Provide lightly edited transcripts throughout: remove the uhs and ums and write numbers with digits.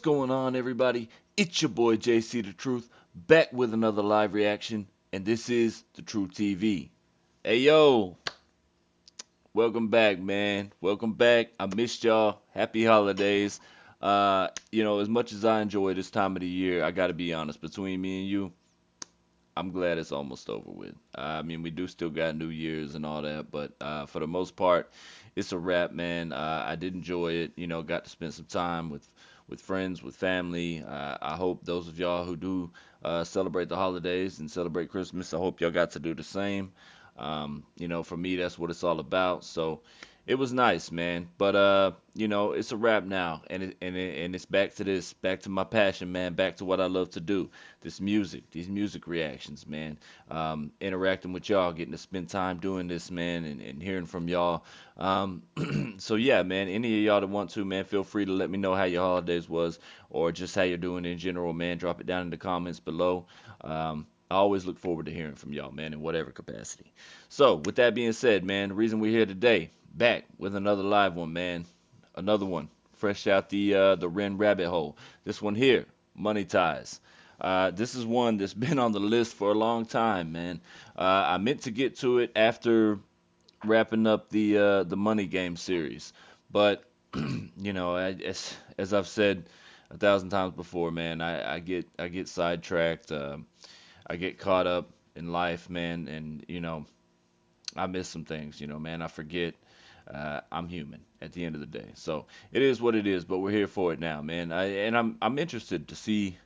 going on, everybody? It's your boy JC the Truth, back with another live reaction, and this is The Truth TV. Hey yo, welcome back, man. Welcome back. I missed y'all. Happy holidays. As much as I enjoy this time of the year, I gotta be honest, between me and you, I'm glad it's almost over with. I mean, we do still got New Year's and all that, but for the most part, it's a wrap, man. I did enjoy it. Got to spend some time with friends, with family. I hope those of y'all who do celebrate the holidays and celebrate Christmas, I hope y'all got to do the same. For me, that's what it's all about. So it was nice, man. But it's a wrap now, and it's back to my passion, man. Back to what I love to do. This music, these music reactions, man. Interacting with y'all, getting to spend time doing this, man, and hearing from y'all. So yeah, man. Any of y'all that want to, man, feel free to let me know how your holidays was, or just how you're doing in general, man. Drop it down in the comments below. I always look forward to hearing from y'all, man, in whatever capacity. So, with that being said, man, the reason we're here today, back with another live one, man. Another one, fresh out the Ren rabbit hole. This one here, Money Ties. This is one that's been on the list for a long time, man. I meant to get to it after wrapping up the Money Game series, but as I've said a thousand times before, man, I get sidetracked. I get caught up in life, man, and I miss some things, man. I forget. I'm human at the end of the day, so it is what it is. But we're here for it now, man. I'm interested to see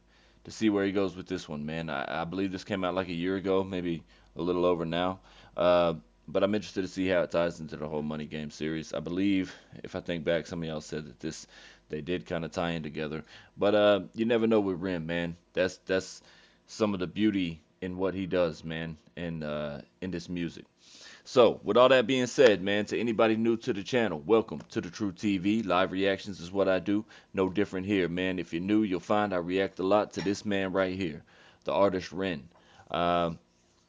where he goes with this one, man. I believe this came out like a year ago, maybe a little over now. Uh, but I'm interested to see how it ties into the whole Money Game series. I believe, if I think back, some of y'all said that they did kind of tie in together. But you never know with Rim, man. That's some of the beauty in what he does, man, in this music. So, with all that being said, man, to anybody new to the channel, welcome to the True TV. Live reactions is what I do. No different here, man. If you're new, you'll find I react a lot to this man right here, the artist Ren. Um,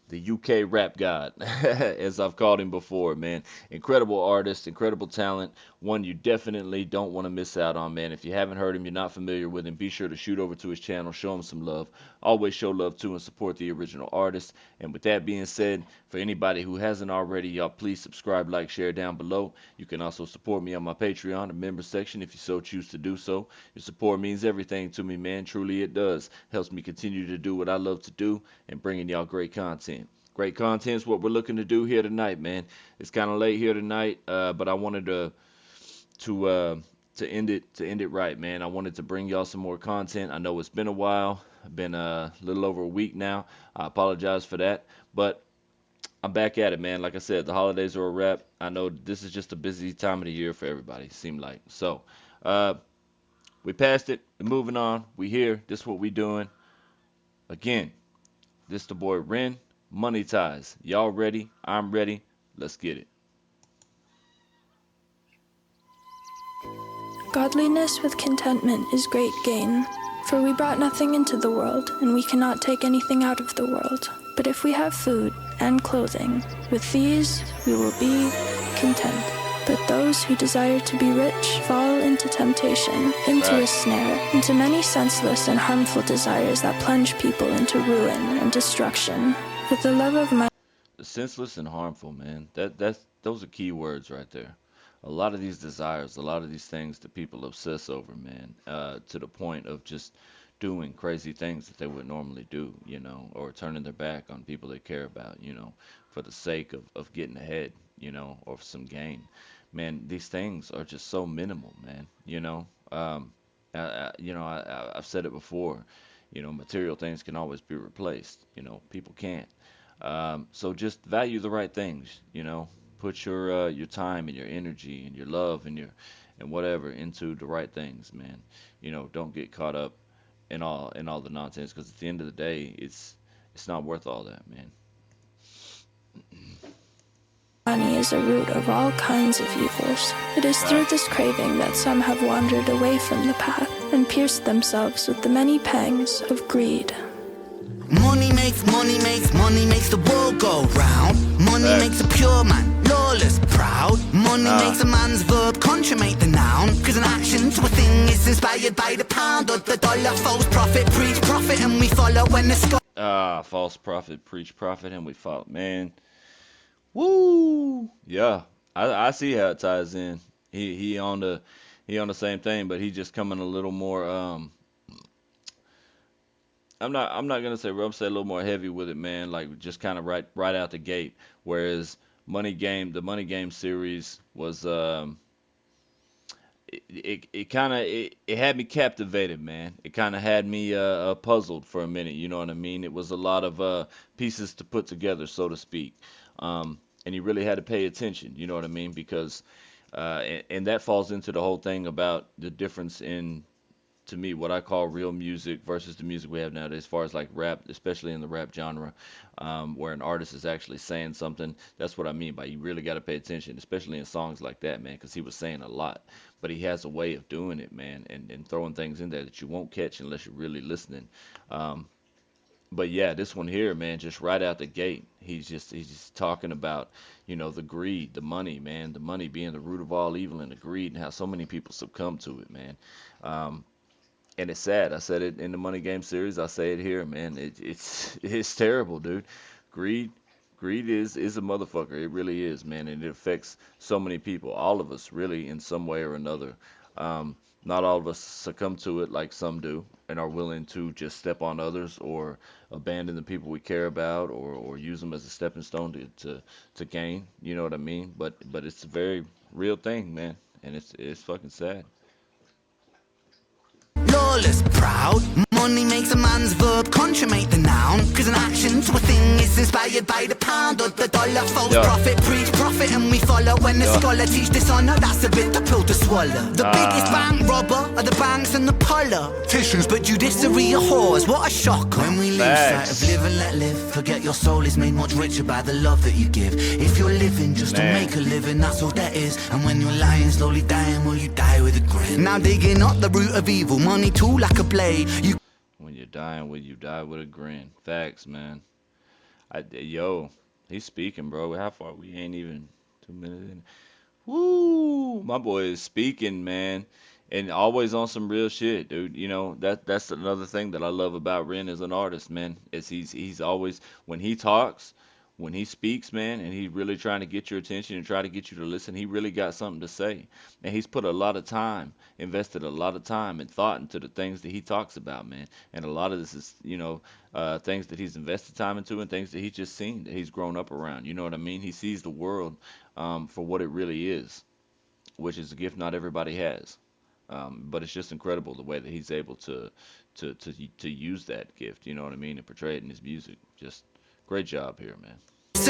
the UK rap god, as I've called him before, man. Incredible artist, incredible talent, one you definitely don't want to miss out on, man. If you haven't heard him, you're not familiar with him, be sure to shoot over to his channel, show him some love. Always show love to and support the original artist. And with that being said, for anybody who hasn't already, y'all please subscribe, like, share down below. You can also support me on my Patreon, the member section, if you so choose to do so. Your support means everything to me, man. Truly it does. Helps me continue to do what I love to do and bringing y'all great content. Great content is what we're looking to do here tonight, man. It's kind of late here tonight, but I wanted to uh, to end it right, man. I wanted to bring y'all some more content. I know it's been a while, been a little over a week now. I apologize for that, but I'm back at it, man. Like I said, the holidays are a wrap. I know this is just a busy time of the year for everybody, seem like. So, uh, we passed it. We're moving on. We here. This is what we doing. Again, this the boy Ren. Money Ties. Y'all ready? I'm ready. Let's get it. Godliness with contentment is great gain. For we brought nothing into the world, and we cannot take anything out of the world. But if we have food and clothing, with these we will be content. But those who desire to be rich fall into temptation, into a snare, into many senseless and harmful desires that plunge people into ruin and destruction. With the love of money, Senseless and harmful, man. That's those are key words right there. A lot of these desires, a lot of these things that people obsess over, man, to the point of just doing crazy things that they would normally do, or turning their back on people they care about, for the sake of getting ahead, or for some gain. Man, these things are just so minimal, man. I've said it before, material things can always be replaced, people can't. So just value the right things, put your time and your energy and your love and your and whatever into the right things, man. Don't get caught up in all the nonsense because at the end of the day, it's not worth all that, man. money is a root of all kinds of evils. It is through this craving that some have wandered away from the path and pierced themselves with the many pangs of greed. Money makes the world go round. Money makes a pure man. Lawless, proud. Money makes a man's verb consummate the noun. Cause an action to a thing is inspired by the pound or the dollar. False prophet, preach profit, and we follow when the sky. False prophet, preach prophet, and we follow. Man, woo! Yeah, I see how it ties in. He on the same thing, but he just coming a little more. I'm not gonna say rough, say a little more heavy with it, man. Like just kind of right out the gate. Whereas the Money Game series was it kind of it had me captivated, man. It kind of had me puzzled for a minute. You know what I mean? It was a lot of pieces to put together, so to speak. And you really had to pay attention. You know what I mean? Because and that falls into the whole thing about the difference in, to me, what I call real music versus the music we have nowadays, as far as like rap, especially in the rap genre, where an artist is actually saying something. That's what I mean by you really got to pay attention, especially in songs like that, man, because he was saying a lot, but he has a way of doing it, man, and throwing things in there that you won't catch unless you're really listening. Um, but yeah, this one here, man, just right out the gate, he's just talking about, the greed, the money, man, the money being the root of all evil, and the greed, and how so many people succumb to it, man. Um, and it's sad. I said it in the Money Game series. I say it here, man. It's it's terrible, dude. Greed, greed is a motherfucker. It really is, man, and it affects so many people. All of us, really, in some way or another. Not all of us succumb to it like some do, and are willing to just step on others or abandon the people we care about, or use them as a stepping stone to gain. You know what I mean? But it's a very real thing, man, and it's fucking sad. Lawless, proud. Money makes a man's verb consummate the noun. Cause an action to a thing is inspired by the pound or the dollar. False Yeah, prophet, preach profit, and we follow. When the yeah. scholar teach dishonor, that's a bit the pill to swallow. The biggest bank robber are the banks and the politicians, but judiciary are whores. What a shock. When we lose sight of Facts, live and let live, forget your soul is made much richer by the love that you give. If you're living just to man. make a living, that's all that is. And when you're lying, slowly dying, will you die with a grin? Now digging up the root of evil, money too like a blade. You When you're dying, will you die with a grin? Facts, man. Yo, he's speaking, bro. How far? We ain't even 2 minutes in. Woo! My boy is speaking, man, and always on some real shit, dude. That's another thing that I love about Ren as an artist, man. Is he's always, when he talks, when he speaks, man, and he's really trying to get your attention and try to get you to listen. He really got something to say, and he's put a lot of time, invested a lot of time and thought into the things that he talks about, man. And a lot of this is, things that he's invested time into and things that he's just seen, that he's grown up around. You know what I mean? He sees the world for what it really is, which is a gift not everybody has. But it's just incredible the way that he's able to use that gift. You know what I mean, and portray it in his music. Just great job here, man.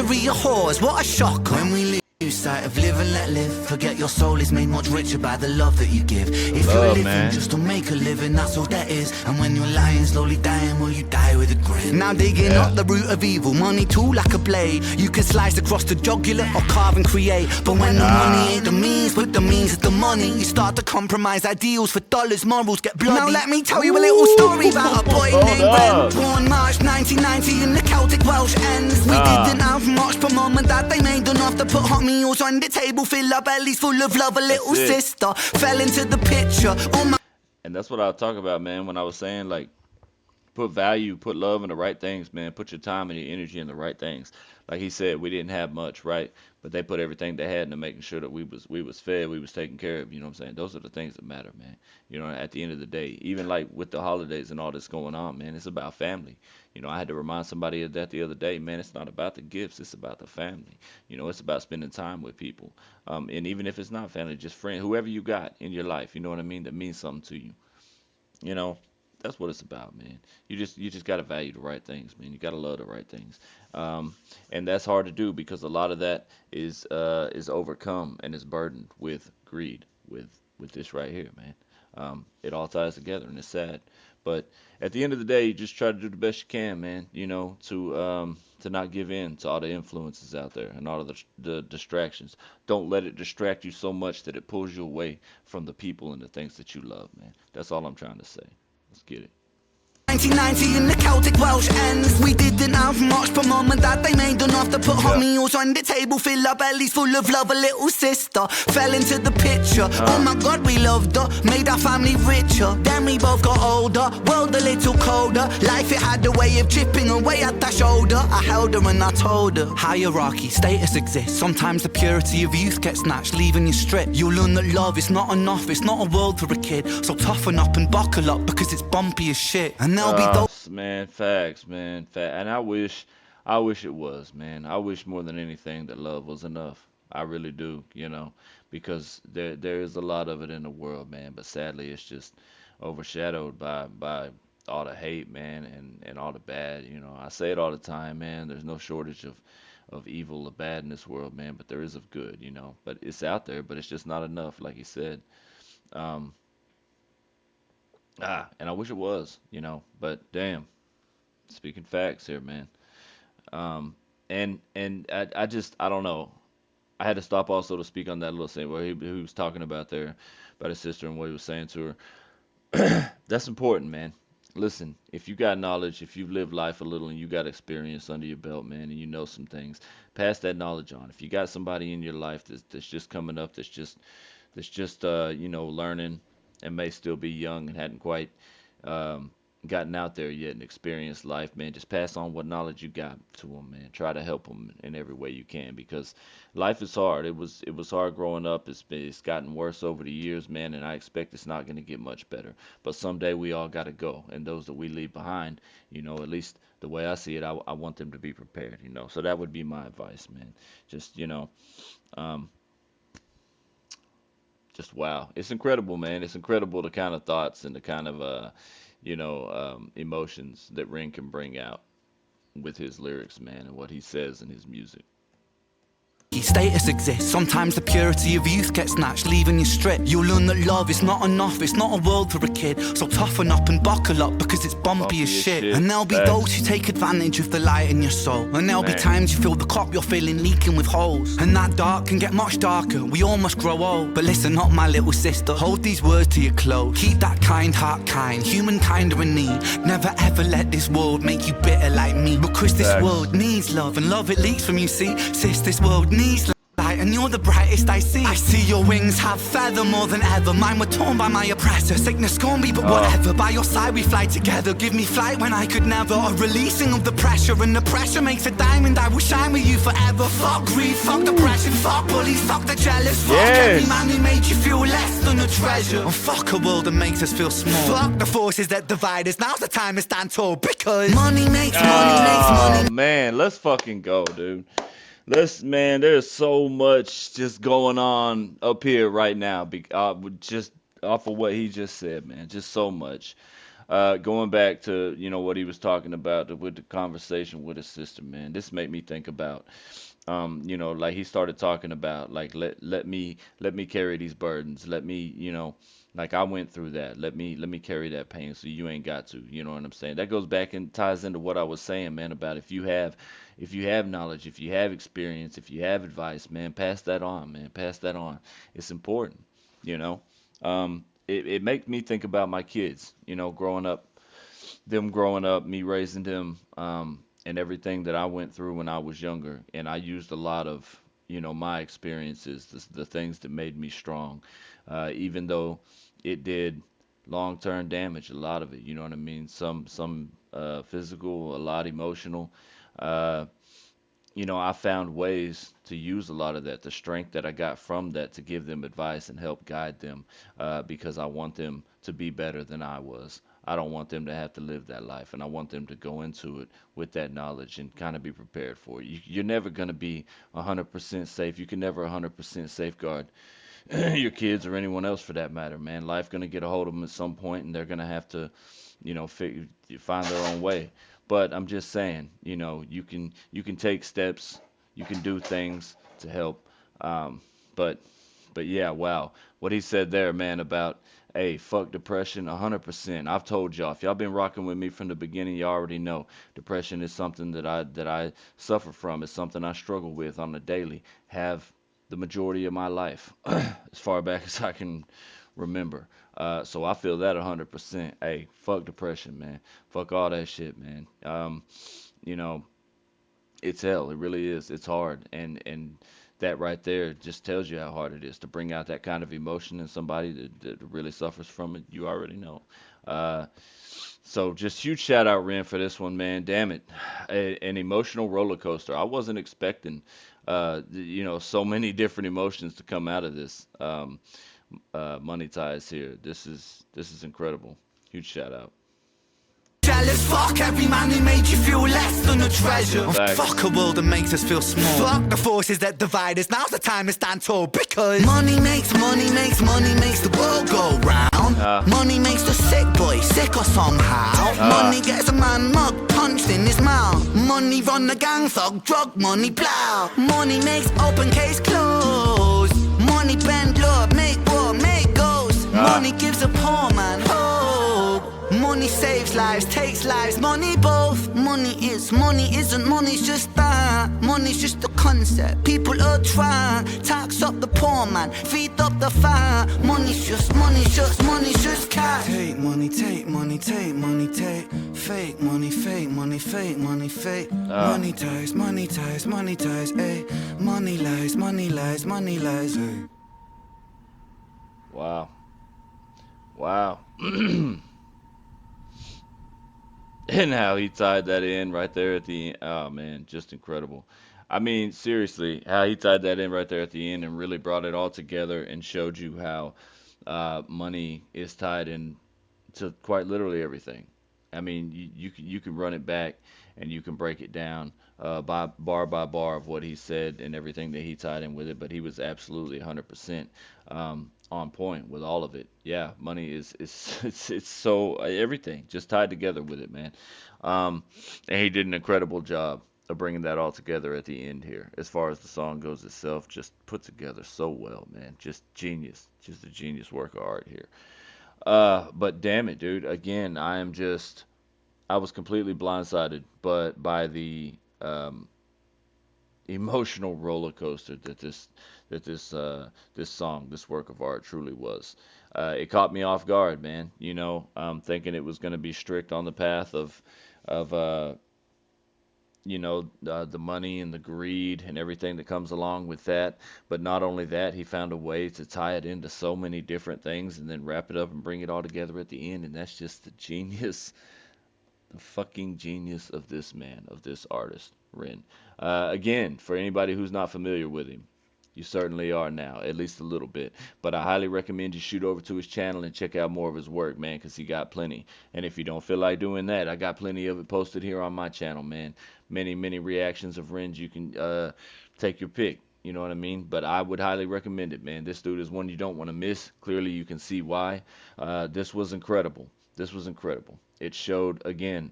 misery of whores, what a shock. When we lose sight of live and let live, forget your soul is made much richer by the love that you give. If you're Love, living man. just to make a living, that's all that is. And when you're lying, slowly dying, will you die with a grin? Now digging Yeah. up the root of evil, money too like a blade. You can slice across the jugular or carve and create. But when the money ain't the means, but the means is the money, you start to compromise ideals for dollars, morals get bloody. Now let me tell you a little story about a boy Hold named up. Ben. Born March 1990 in the Celtic Welsh ends. We didn't have much, but mom and dad, they made enough to put hot meals on the table, fill our bellies full of love. A little That's it. sister fell into the picture. All my And that's what I talk about, man, when I was saying, like, put value, put love in the right things, man. Put your time and your energy in the right things. Like he said, we didn't have much, right? But they put everything they had into making sure that we was fed, we was taken care of. You know what I'm saying? Those are the things that matter, man. At the end of the day, even like with the holidays and all this going on, man, it's about family. I had to remind somebody of that the other day, man. It's not about the gifts, it's about the family. It's about spending time with people. And even if it's not family, just friend, whoever you got in your life, you know what I mean, that means something to you. You know, that's what it's about, man. You just gotta value the right things, man. You gotta love the right things, um, and that's hard to do because a lot of that is overcome and is burdened with greed, with this right here, man. It all ties together, and it's sad. But at the end of the day, you just try to do the best you can, man. To not give in to all the influences out there and all of the distractions. Don't let it distract you so much that it pulls you away from the people and the things that you love, man. That's all I'm trying to say. Let's get it. 1990 in the Celtic Welsh ends. We didn't have much, but mum and dad, they made enough to put hot meals on the table, fill our bellies full of love. A little sister fell into the picture. Oh my God, we loved her, made our family richer. Then we both got older, world a little colder. Life, it had a way of chipping away at that shoulder. I held her and I told her, hierarchy, status exists. Sometimes the purity of youth gets snatched, leaving you stripped. You'll learn that love is not enough, it's not a world for a kid. So toughen up and buckle up, because it's bumpy as shit. And there'll be those Man, facts, man, and I wish it was, man. I wish more than anything that love was enough. I really do, because there is a lot of it in the world, man. But sadly, it's just overshadowed by all the hate, man, and all the bad. I say it all the time, man. There's no shortage of evil or bad in this world, man. But there is of good, But it's out there, but it's just not enough, like you said. Um, and I wish it was, But damn, speaking facts here, man. Um, and I don't know. I had to stop also to speak on that little thing where he was talking about there about his sister and what he was saying to her. That's important, man. Listen, if you got knowledge, if you've lived life a little and you got experience under your belt, man, and you know some things, pass that knowledge on. If you got somebody in your life that's just coming up, that's just learning and may still be young and hadn't quite um, gotten out there yet and experienced life, man, just pass on what knowledge you got to them, man. Try to help them in every way you can because life is hard. It was hard growing up. It's gotten worse over the years, man, and I expect it's not going to get much better. But someday we all got to go, and those that we leave behind, at least the way I see it, I want them to be prepared, So that would be my advice, man. Just um, just wow, it's incredible, man. It's incredible the kind of thoughts and the kind of emotions that Ring can bring out with his lyrics, man, and what he says in his music. status exists. Sometimes the purity of youth gets snatched, leaving you stripped. You'll learn that love is not enough, it's not a world for a kid. So toughen up and buckle up because it's bumpy as shit. And there'll be those who take advantage of the light in your soul. And there'll be times you feel the cup you're filling leaking with holes. And that dark can get much darker, we all must grow old. But listen up, my little sister, hold these words to your close. Keep that kind heart kind, humankind are in need. Never ever let this world make you bitter like me. Because this world needs love, and love it leaks from you, see. Sis, this world needs light, and you're the brightest I see. I see your wings have feather more than ever. Mine were torn by my oppressor. Sickness scorned me, but whatever. By your side we fly together. Give me flight when I could never. A releasing of the pressure, and the pressure makes a diamond. I will shine with you forever. Fuck greed, fuck depression, fuck bullies, fuck the jealous. Fuck every man who made you feel less than a treasure. And fuck a world that makes us feel small. Fuck the forces that divide us. Now's the time to stand tall, because money makes money. Oh man, let's fucking go, dude. Man, there's so much just going on up here right now, just off of what he just said, man. Just so much. Going back to, what he was talking about with the conversation with his sister, man. This made me think about, like he started talking about, like, let me carry these burdens. Let me, like I went through that. Let me carry that pain so you ain't got to. You know what I'm saying? That goes back and ties into what I was saying, man, about if you have knowledge, if you have experience, if you have advice, man, pass that on, man. Pass that on. It's important, you know. It makes me think about my kids, growing up, me raising them, and everything that I went through when I was younger. And I used a lot of, my experiences, the things that made me strong, even though it did long-term damage, a lot of it, you know what I mean? Some physical, a lot emotional. Uh, I found ways to use a lot of that, the strength that I got from that to give them advice and help guide them, because I want them to be better than I was. I don't want them to have to live that life, and I want them to go into it with that knowledge and kind of be prepared for it. You're never going to be 100% safe. You can never 100% safeguard your kids or anyone else for that matter, man. Life going to get a hold of them at some point, and they're going to have to find their own way. But I'm just saying, you can take steps, you can do things to help. Um, but but yeah, wow, what he said there, man, about hey, fuck depression, 100%. I've told y'all, if y'all been rocking with me from the beginning, you already know depression is something that I suffer from. It's something I struggle with on a daily. Have the majority of my life, as far back as I can remember. So I feel that 100%. Hey, fuck depression, man. Fuck all that shit, man. You know, it's hell. It really is. It's hard, and that right there just tells you how hard it is to bring out that kind of emotion in somebody that really suffers from it. You already know. Uh, so just huge shout out Ren for this one, man. Damn it, an emotional roller coaster. I wasn't expecting, so many different emotions to come out of this. Money ties here. This is incredible. Huge shout out. Jealous, fuck every man who made you feel less than a treasure. And Facts. fuck a world that makes us feel small. Fuck the forces that divide us. Now's the time to stand tall because money makes the world go round. Money makes the sick boy sicker somehow. Money gets a man mug punched in his mouth. Money run the gang thug, drug money plow. Money makes open case close. Money bend love, make war, make goals. Money gives a poor man hope. Money saves lives, takes lives, money both. Money isn't, money's just that. Money's just a concept, people are trying. Tax up the poor man, feed up the fire. Money's just cash. Take money, take money, take money, take. Fake money, fake money, fake money, fake. Money ties, money ties, money ties, ayy. Money lies, money lies, money lies, ayy. Wow. Wow. And how he tied that in right there at the end. Oh man, just incredible. I mean, seriously, how he tied that in right there at the end and really brought it all together and showed you how money is tied in to quite literally everything. I mean, you can run it back and you can break it down by bar of what he said and everything that he tied in with it. But he was absolutely 100% on point with all of it. Yeah, money is it's so everything just tied together with it, man. Um, and he did an incredible job of bringing that all together at the end here. As far as the song goes itself, just put together so well, man. Just genius, just a genius work of art here. But damn it, dude. Again, I was completely blindsided, but by the emotional roller coaster that this song, this work of art truly was. It caught me off guard, man. Thinking it was going to be strict on the path of the money and the greed and everything that comes along with that. But not only that, he found a way to tie it into so many different things and then wrap it up and bring it all together at the end. And that's just the genius, the fucking genius of this man, of this artist, Ren. Again, for anybody who's not familiar with him, you certainly are now, at least a little bit. But I highly recommend you shoot over to his channel and check out more of his work, man, because he got plenty. And if you don't feel like doing that, I got plenty of it posted here on my channel, man. Many, many reactions of Rens. You can take your pick. You know what I mean? But I would highly recommend it, man. This dude is one you don't want to miss. Clearly, you can see why. This was incredible. This was incredible. It showed again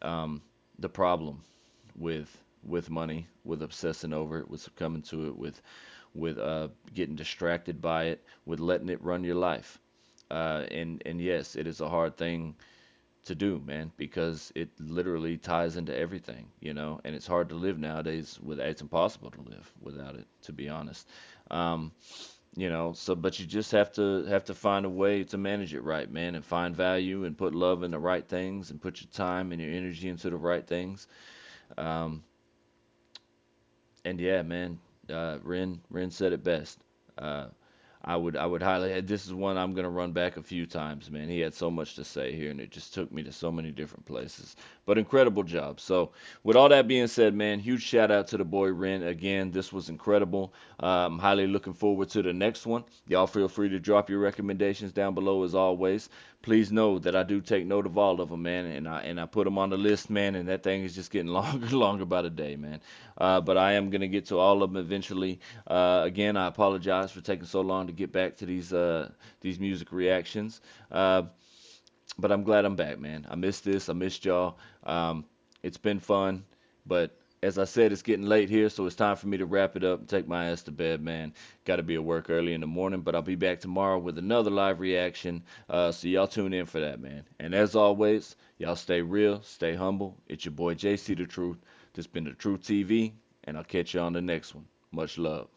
the problem with money, with obsessing over it, with succumbing to it, with getting distracted by it, with letting it run your life. And yes, it is a hard thing to do, man, because it literally ties into everything, and it's hard to live nowadays with it's impossible to live without it, to be honest. Um, so but you just have to find a way to manage it right, man, and find value and put love in the right things and put your time and your energy into the right things. Um, and yeah, man, Ren said it best. Uh, I would highly. This is one I'm gonna run back a few times, man. He had so much to say here, and it just took me to so many different places. But incredible job. So with all that being said, man, huge shout out to the boy Ren. Again, this was incredible. I'm highly looking forward to the next one. Y'all feel free to drop your recommendations down below as always. Please know that I do take note of all of them, man, and I put them on the list, man. And that thing is just getting longer and longer by the day, man. But I am gonna get to all of them eventually. Again, I apologize for taking so long to get back to these music reactions. But I'm glad I'm back, man. I missed this. I missed y'all. It's been fun, but as I said, it's getting late here, so it's time for me to wrap it up and take my ass to bed, man. Got to be at work early in the morning, but I'll be back tomorrow with another live reaction. So y'all tune in for that, man. And as always, y'all stay real, stay humble. It's your boy JC the Truth. This been the Truth TV, and I'll catch you on the next one. Much love.